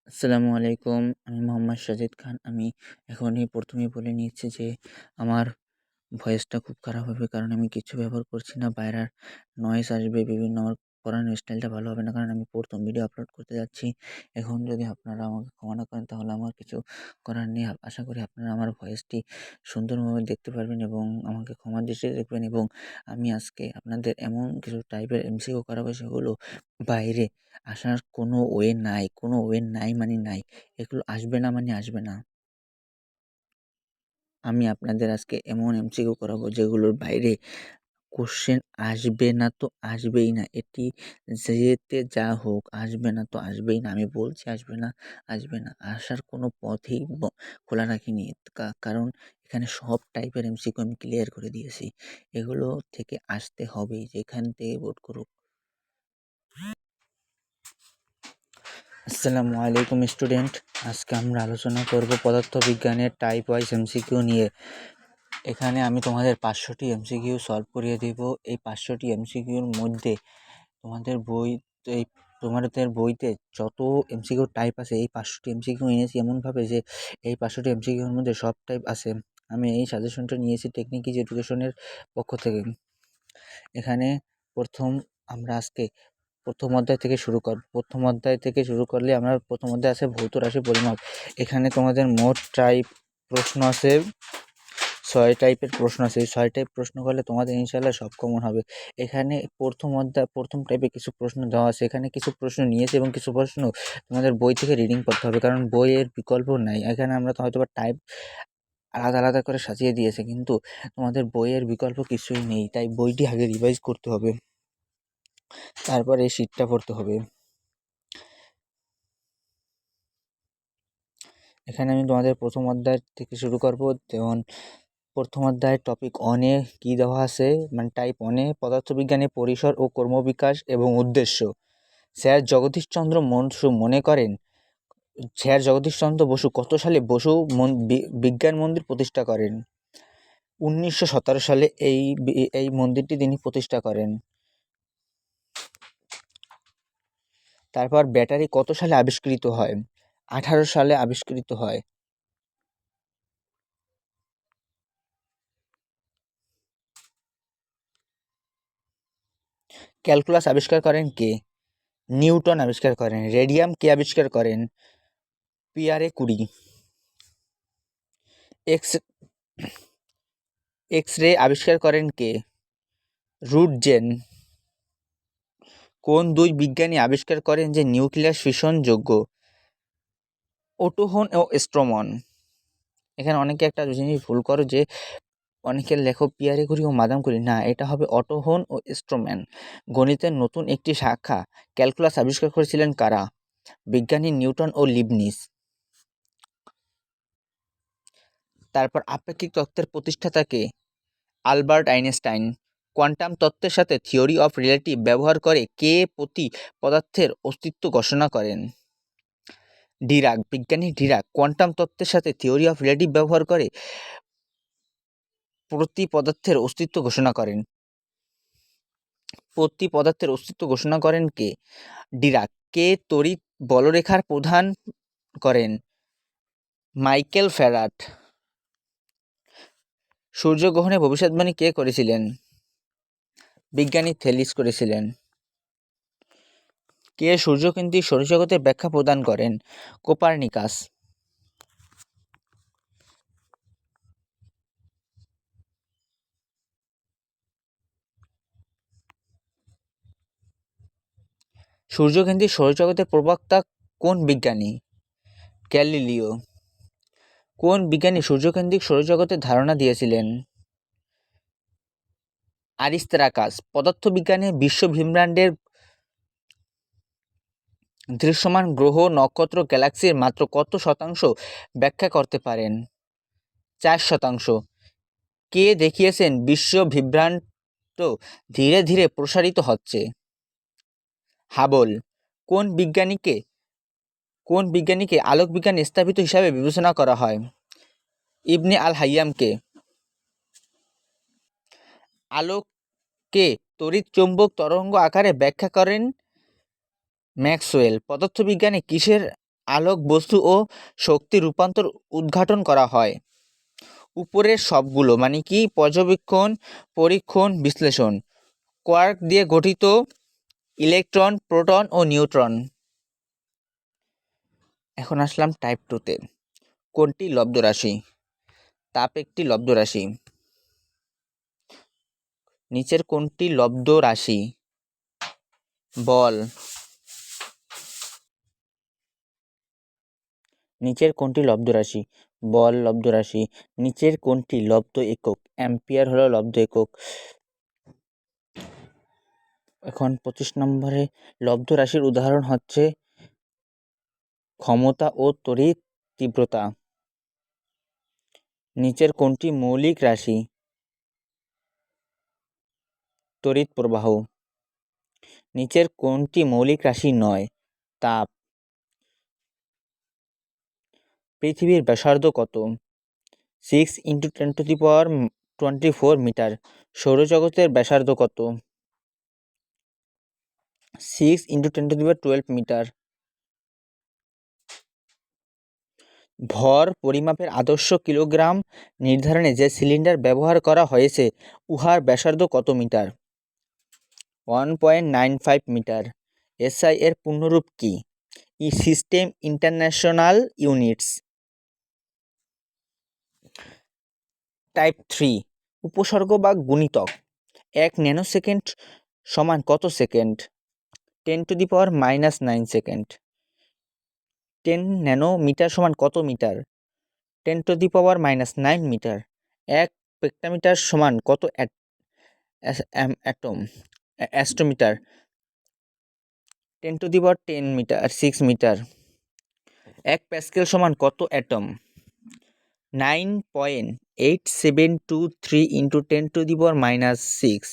আসসালামু আলাইকুম। আমি মোহাম্মদ সাজিদ খান। আমি এখনই ১ম এই বলে নিচ্ছি যে আমার ভয়েসটা খুব খারাপ হবে, কারণ আমি কিছু ব্যবহার করছি না। বাইরের নয়েজ আসবে, বিভিন্ন আমার পড়ানোর স্টাইলটা ভালো হবে না, কারণ আমি ১ম ভিডিও আপলোড করতে যাচ্ছি। এখন যদি আপনারা আমাকে ক্ষমা না করেন তাহলে আমার কিছু করার নেই। আশা করি আপনারা আমার ভয়েসটি সুন্দরভাবে দেখতে পারবেন এবং আমাকে ক্ষমার দৃষ্টিতে দেখবেন। এবং আমি আজকে আপনাদের এমন কিছু টাইপের এমসিকিউ করাবো সেগুলো বাইরে আসার কোনো ওয়ে নাই, কোনো ওয়ে নাই মানে নাই। এগুলো আসবে না মানে আসবে না। আমি আপনাদের আজকে এমন এমসিকিউ করাবো যেগুলোর বাইরে কোশ্চেন আসবে না তো আসবেই না। এটি যেতে যা হোক, আসবে না তো আসবেই না। আমি বলছি আসবে না, আসবে না। আসার কোনো পথই খোলা রাখিনি। কারণ এখানে সব টাইপের এমসিকিউ আমি ক্লিয়ার করে দিয়েছি। এগুলো থেকে আসতে হবেই, যেখান থেকে বোর্ড করুক। আসসালামু আলাইকুম স্টুডেন্ট। আজকে আমরা আলোচনা করব পদার্থবিজ্ঞানের টাইপ ওয়াইজ এমসিকিউ নিয়ে। এখানে আমি তোমাদের ৫০০টি এমসিকিউ সলভ করিয়ে দেব। এই ৫০০টি এমসিকিউর মধ্যে তোমাদের বইতে যত এমসিকিউ টাইপ আছে, এই ৫০০টি এমসিকিউ এনেছি এমনভাবে যে এই ৫০০টি এমসিকিউর মধ্যে সব টাইপ আছে। আমি এই সাজেশনটা নিয়েছি টেকনিক ইজ এডুকেশনের পক্ষ থেকে। এখানে আমরা আজকে প্রথম অধ্যায় থেকে শুরু করব। প্রথম অধ্যায় থেকে শুরু করলে আমরা প্রথম অধ্যায় আছে ভৌত রাশি পরিমাপ। এখানে তোমাদের মোট প্রশ্ন আছে ৬ টাইপের প্রশ্ন আছে। এই ৬ টাইপ প্রশ্ন করলে তোমাদের ইনশাআল্লাহ সব কমন হবে। এখানে প্রথম টাইপে কিছু প্রশ্ন দেওয়া আছে। এখানে কিছু প্রশ্ন নিয়েছে এবং কিছু প্রশ্ন তোমাদের বই থেকে রিডিং করতে হবে, কারণ বইয়ের বিকল্প নাই। এখানে আমরা তো হয়তোবা টাইপ আলাদা আলাদা করে সাজিয়ে দিয়েছে, কিন্তু তোমাদের বইয়ের বিকল্প কিছুই নেই। তাই বইটি আগে রিভাইজ করতে হবে, তারপর এই শীটটা পড়তে হবে। এখানে আমি তোমাদের প্রথম অধ্যায় থেকে শুরু করব। যেমন প্রথম অধ্যায়ের টপিক অনে কী দেওয়া আছে, মানে টাইপ অনে পদার্থবিজ্ঞানের পরিসর ও কর্মবিকাশ এবং উদ্দেশ্য। স্যার জগদীশচন্দ্র বসু কত সালে বসু বিজ্ঞান মন্দির প্রতিষ্ঠা করেন? ১৯১৭ সালে এই মন্দিরটি তিনি প্রতিষ্ঠা করেন। তারপর ব্যাটারি কত সালে আবিষ্কৃত হয়? ১৮ সালে আবিষ্কৃত হয়। ক্যালকুলাস আবিষ্কার করেন কে? নিউটন আবিষ্কার করেন। রেডিয়াম কে আবিষ্কার করেন? পিয়ারে কুরি। এক্স রে আবিষ্কার করেন কে? রুটজেন। কোন দুই বিজ্ঞানী আবিষ্কার করেন যে নিউক্লিয়াস ফিশন যোগ্য? ওটো হোন ও স্ট্রোমন। এখানে অনেকে একটা জিনিস ভুল করো, যে অনেকের লেখো পিয়ারে কুরি ও মাদাম কুরি। না, এটা হবে ওটো হোন ও স্ট্রোম্যান। গণিতের নতুন একটি শাখা ক্যালকুলাস আবিষ্কার করেছিলেন কারা? বিজ্ঞানী নিউটন ও লিবনিজ। তারপর আপেক্ষিক তত্ত্বের প্রতিষ্ঠাতা কে? Albert Einstein. কোয়ান্টাম তত্ত্বের সাথে থিওরি অফ রিলেটিভ ব্যবহার করে কে প্রতি পদার্থের অস্তিত্ব ঘোষণা করেন? ডিরাক। বিজ্ঞানী ডিরাক কোয়ান্টাম তত্ত্বের সাথে থিওরি অফ রিলেটিভ ব্যবহার করে প্রতি পদার্থের অস্তিত্ব ঘোষণা করেন। প্রতি পদার্থের অস্তিত্ব ঘোষণা করেন কে? ডিরাক। কে তড়িৎ বলরেখার প্রদান করেন? Michael farad. সূর্যগ্রহণের ভবিষ্যদ্বাণী কে করেছিলেন? বিজ্ঞানী থেলিস করেছিলেন। কে সূর্যকেন্দ্রিক সৌরজগতের ব্যাখ্যা প্রদান করেন? কোপার্নিকাস। সূর্যকেন্দ্রিক সৌরজগতের প্রবক্তা কোন বিজ্ঞানী? গ্যালিলিও। কোন বিজ্ঞানী সূর্যকেন্দ্রিক সৌরজগতের ধারণা দিয়েছিলেন? আরিস্তারাকাস। পদার্থবিজ্ঞানে বিশ্বব্রহ্মাণ্ডের দৃশ্যমান গ্রহ, নক্ষত্র, গ্যালাক্সির মাত্র কত শতাংশ ব্যাখ্যা করতে পারেন? ৪%। কে দেখিয়েছেন বিশ্বব্রহ্মাণ্ড ধীরে ধীরে প্রসারিত হচ্ছে? হাবল। কোন বিজ্ঞানীকে আলোক বিজ্ঞান স্থাপিত হিসাবে বিবেচনা করা হয়? ইবনে আল হাইয়ামকে। আলোককে তড়িৎ চৌম্বক তরঙ্গ আকারে ব্যাখ্যা করেন ম্যাক্সওয়েল। পদার্থবিজ্ঞানে কিসের আলোক বস্তু ও শক্তি রূপান্তর উদ্ঘাটন করা হয়? উপরের সবগুলো মানে কি? পর্যবেক্ষণ, পরীক্ষণ, বিশ্লেষণ। কোয়ার্ক দিয়ে গঠিত ইলেকট্রন, প্রোটন ও নিউট্রন। এখন আসলাম টাইপ 2-তে। কোনটি লব্ধ রাশি? তাপ একটি লব্ধ রাশি। নিচের কোনটি লব্ধ রাশি? বল। নিচের কোনটি লব্ধ রাশি? বল লব্ধ রাশি। নিচের কোনটি লব্ধ একক? অ্যাম্পিয়ার হলো লব্ধ একক। এখন 25 নম্বরে লব্ধ রাশির উদাহরণ হচ্ছে ক্ষমতা ও তড়িৎ তীব্রতা। নিচের কোনটি মৌলিক রাশি? তড়িৎ প্রবাহ। নিচের কোনটি মৌলিক রাশি নয়? তাপ। পৃথিবীর ব্যাসার্ধ কত? 6 × 10⁻24 মিটার। সৌরজগতের ব্যাসার্ধ কত? 6 × 1012 মিটার। ভর পরিমাপের আদর্শ কিলোগ্রাম নির্ধারণে যে সিলিন্ডার ব্যবহার করা হয়েছে উহার ব্যাসার্ধ কত মিটার? 1.95 মিটার। এসআই এর পূর্ণরূপ কি? System international units. টাইপ 3 উপসর্গ বা গুণিতক। 1 ন্যানোসেকেন্ড সমান কত সেকেন্ড? 10⁻⁹ সেকেন্ড। 10 ন্যানোমিটার সমান কত মিটার? 10⁻⁹ মিটার। 1 পেক্টামিটার সমান কত অ্যাস্টোমিটার? 10⁻10 মিটার 6 মিটার। 1 প্যাসকেল সমান কত অ্যাটম? 9.8723 × 10⁻⁻6।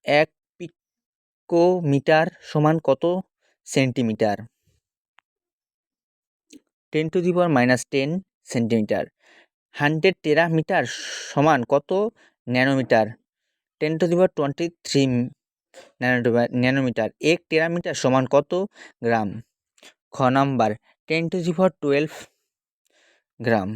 1 পিকোমিটার সমান কত সেন্টিমিটার? 10⁻⁻10 সেন্টিমিটার। 100 টেরামিটার সমান কত ন্যানোমিটার? 10⁻23 ন্যানোমিটার। 1 টেরামিটার সমান কত গ্রাম? খ নাম্বার 10⁻12 গ্রাম।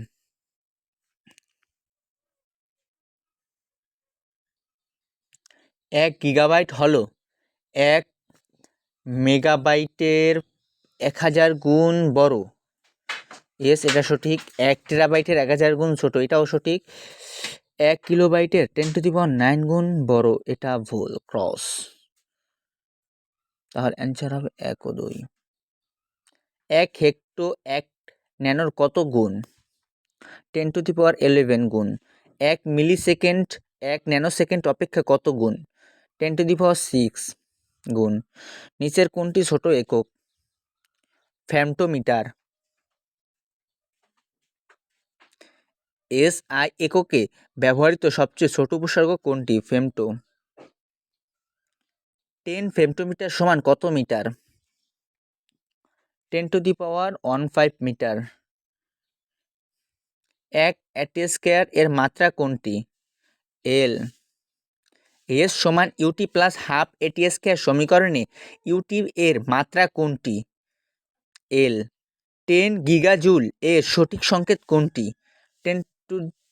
1 গিগাবাইট হলো 1 মেগাবাইটের 1000 গুণ বড়। ইয়েস, এটা সঠিক। 1 টেরাবাইটের 1000 গুণ ছোট, এটাও সঠিক। 1 কিলোবাইটের 10⁹ গুণ বড়, এটা ভুল, ক্রস। তাহলে অ্যান্সার হবে 1 ও 2। 1 হেক্টো 1 ন্যানোর কত গুণ? 10⁻11 গুণ। 1 মিলিসেকেন্ড 1 ন্যানোসেকেন্ড অপেক্ষা কত গুণ? 10⁶ গুণ। নিচের কোনটি ছোট একক? ফেমটোমিটার। এসআই এককে ব্যবহৃত সবচেয়ে ছোট উপসর্গ কোনটি? ফেমটো। 10 ফেমটোমিটার সমান কত মিটার? 10⁻15 মিটার। 1 অ্যাটস্কেয়ার এর মাত্রা কোনটি? এল। এস সমান ইউটি প্লাস হাফ এটিস্কয়ার সমীকরণে ইউটি এর মাত্রা কোনটি? এল। 10 গিগাজুল এর সঠিক সংকেত কোনটি?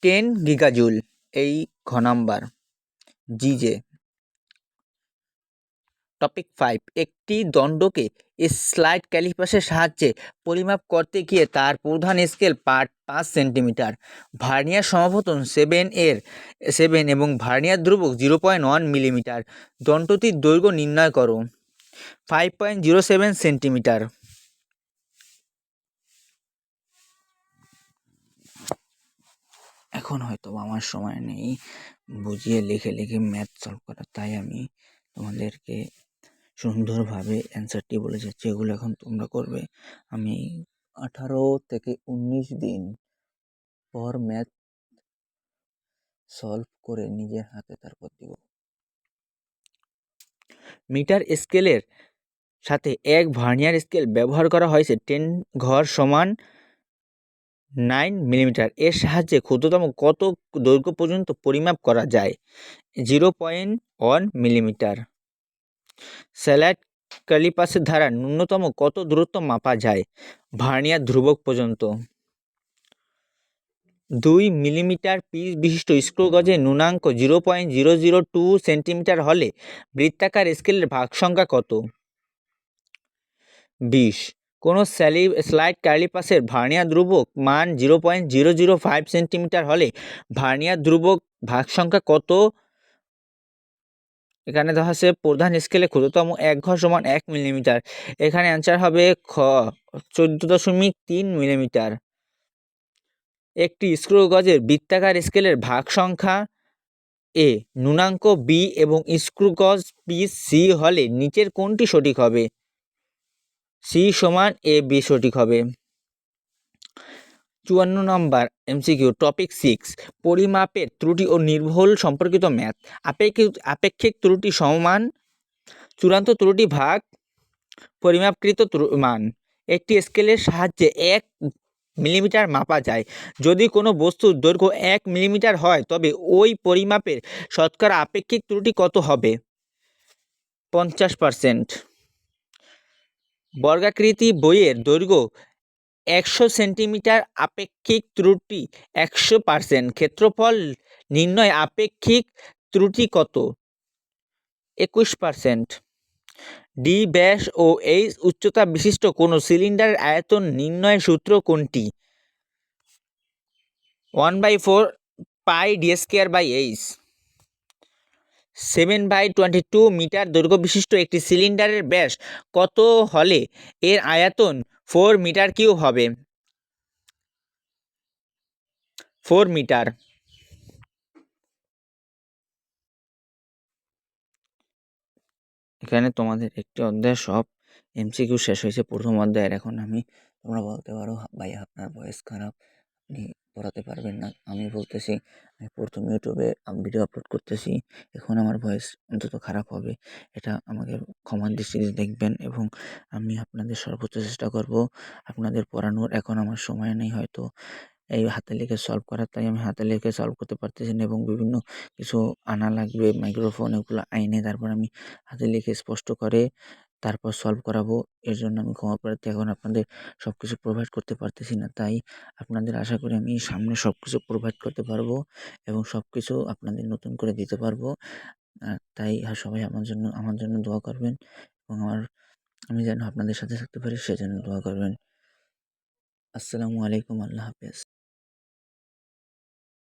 10 গিগাজুল। এই ঘ নাম্বার জিজে। টপিক 5 একটি দণ্ডকে স্লাইড ক্যালিপাসের সাহায্যে পরিমাপ করতে গিয়ে তার প্রধান স্কেল পার্ট 5 সেন্টিমিটার, ভার্নিয়ার সমাপতন 7 এবং ভার্নিয়ার ধ্রুবক 0.1 মিলিমিটার। দণ্ডটির দৈর্ঘ্য নির্ণয় করো। 5.07 সেন্টিমিটার। এখন হয়তো আমার সময় নেই বুঝিয়ে লিখে লিখে ম্যাথ সলভ করা, তাই আমি তোমাদেরকে সুন্দরভাবে অ্যান্সারটি বলে যাচ্ছি। এগুলো এখন তোমরা করবে। আমি 18 থেকে 19 দিন পর ম্যাথ সলভ করে নিজের হাতে তারপর দিব। মিটার স্কেলের সাথে 1 ভার্নিয়ার স্কেল ব্যবহার করা হয়েছে। 10 ঘর সমান 9 মিলিমিটার। এর সাহায্যে ক্ষুদ্রতম কত দৈর্ঘ্য পর্যন্ত পরিমাপ করা যায়? 0.1 মিলিমিটার। স্যালাড ক্যালিপাসের দ্বারা ন্যূনতম কত দূরত্ব মাপা যায় ভার্নিয়ার ধ্রুবক পর্যন্ত? 2 মিলিমিটার পিচ বিশিষ্ট স্ক্রু গজের ন্যূনাঙ্ক 0.002 সেন্টিমিটার হলে বৃত্তাকার স্কেলের ভাগ সংখ্যা কত? 20। কোনো স্লাইড ক্যালিপাসের ভার্নিয়ার ধ্রুবক মান 0.005 সেন্টিমিটার হলে ভার্নিয়ার ধ্রুবক ভাগ সংখ্যা কত? এখানে দেখা আছে প্রধান স্কেলে ক্ষুদ্রতম এক ঘর সমান 1 মিলিমিটার। এখানে অ্যান্সার হবে খ 14.3 মিলিমিটার। একটি স্ক্রু গজের বৃত্তাকার স্কেলের ভাগ সংখ্যা এ, ন্যূনাঙ্ক বি এবং স্ক্রু গজ পিচ সি হলে নিচের কোনটি সঠিক হবে? সি সমান এ বি সঠিক হবে। 54 নম্বর এমসিকিউ টপিক 6 পরিমাপের ত্রুটি ও নির্ভুল সম্পর্কিত ম্যাথ। আপেক্ষিক ত্রুটি সমান চূড়ান্ত ত্রুটি ভাগ পরিমাপকৃত মান। একটি স্কেলের সাহায্যে 1 মিলিমিটার মাপা যায়। যদি কোনো বস্তুর দৈর্ঘ্য 1 মিলিমিটার হয় তবে ওই পরিমাপের শতকরা আপেক্ষিক ত্রুটি কত হবে? 50%। বর্গাকৃতি বইয়ের দৈর্ঘ্য 100 সেন্টিমিটার, আপেক্ষিক ত্রুটি 100%। ক্ষেত্রফল নির্ণয় আপেক্ষিক ত্রুটি কত? 21%। ডি ব্যাস ও এইচ উচ্চতা বিশিষ্ট কোনো সিলিন্ডারের আয়তন নির্ণয়ের সূত্র কোনটি? 1/4 pi D square by H. 7/22 metre দৈর্ঘ্য বিশিষ্ট একটি সিলিন্ডারের ব্যাস কত হলে এর আয়তন 4 মিটার কিউব হবে? 4 মিটার। এখানে তোমাদের একটি অধ্যায় সব এমসিকিউ শেষ হয়েছে প্রথম অধ্যায়ের। এখন তোমরা বলতে পারো ভাইয়া আপনার ভয়েস খারাপ, আপনি পড়াতে পারবেন না। আমি বলতেছি আমি প্রথম ইউটিউবে ভিডিও আপলোড করতেছি, এখন আমার ভয়েস অন্তত খারাপ হবে, এটা আমাকে ক্ষমার দৃষ্টিতে দেখবেন এবং আমি আপনাদের সর্বোচ্চ চেষ্টা করব আপনাদের পড়ানোর। এখন আমার সময় নেই হয়তো এই হাতে লিখে সলভ করার, তাই আমি হাতে লিখে সলভ করতে পারতেছি না এবং বিভিন্ন কিছু আনা লাগবে, মাইক্রোফোন এগুলো আইনে তারপর আমি হাতে লিখে স্পষ্ট করে তারপর সলভ করাবো। এর জন্য আমি ক্ষমা প্রার্থী, এখন আপনাদের সব কিছু প্রোভাইড করতে পারতেছি না, তাই আপনাদের আশা করি আমি সামনে সব কিছু প্রোভাইড করতে পারবো এবং সব কিছু আপনাদের নতুন করে দিতে পারবো। তাই সবাই আমার জন্য দোয়া করবেন এবং আমি যেন আপনাদের সাথে থাকতে পারি সেজন্য দোয়া করবেন। আসসালামু আলাইকুম, আল্লাহ হাফেজ।